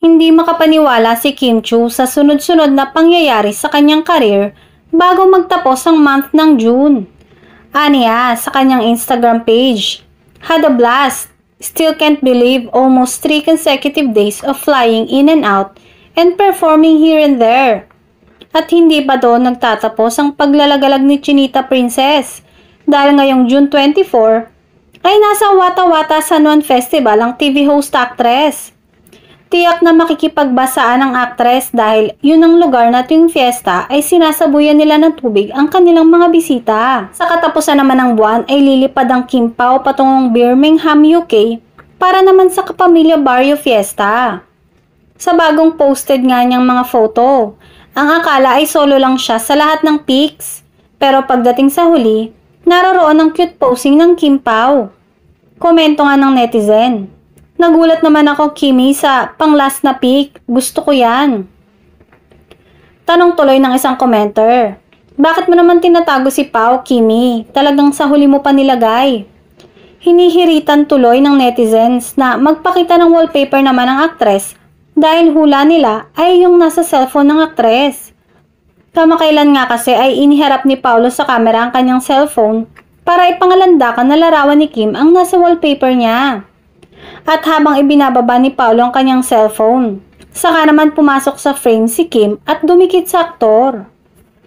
Hindi makapaniwala si Kim Chiu sa sunod-sunod na pangyayari sa kanyang career bago magtapos ang month ng June. Aniya sa kanyang Instagram page, "Had a blast. Still can't believe almost 3 consecutive days of flying in and out and performing here and there." At hindi pa doon nagtatapos ang paglalagalag ni Chinita Princess dahil ngayong June 24 ay nasa Wata Wata San Juan Festival ang TV host actress. Tiyak na makikipagbasaan ang actress dahil yun ang lugar na tuwing fiesta ay sinasabuyan nila ng tubig ang kanilang mga bisita. Sa katapusan naman ng buwan ay lilipad ang Kim Pao patungong Birmingham, UK para naman sa Kapamilya Barrio Fiesta. Sa bagong posted nga niyang mga photo, ang akala ay solo lang siya sa lahat ng pics. Pero pagdating sa huli, naroroon ang cute posing ng Kim Pao. Komento nga ng netizen, "Nagulat naman ako, Kimi, sa pang-last na pic. Gusto ko yan." Tanong tuloy ng isang commenter, "Bakit mo naman tinatago si Pao, Kimi? Talagang sa huli mo pa nilagay." Hinihiritan tuloy ng netizens na magpakita ng wallpaper naman ang actress dahil hula nila ay yung nasa cellphone ng actress. Kamakailan nga kasi ay iniharap ni Paolo sa camera ang kanyang cellphone para ipangalandakan na larawan ni Kim ang nasa wallpaper niya. At habang ibinababa ni Paolo ang kanyang cellphone, saka naman pumasok sa frame si Kim at dumikit sa aktor.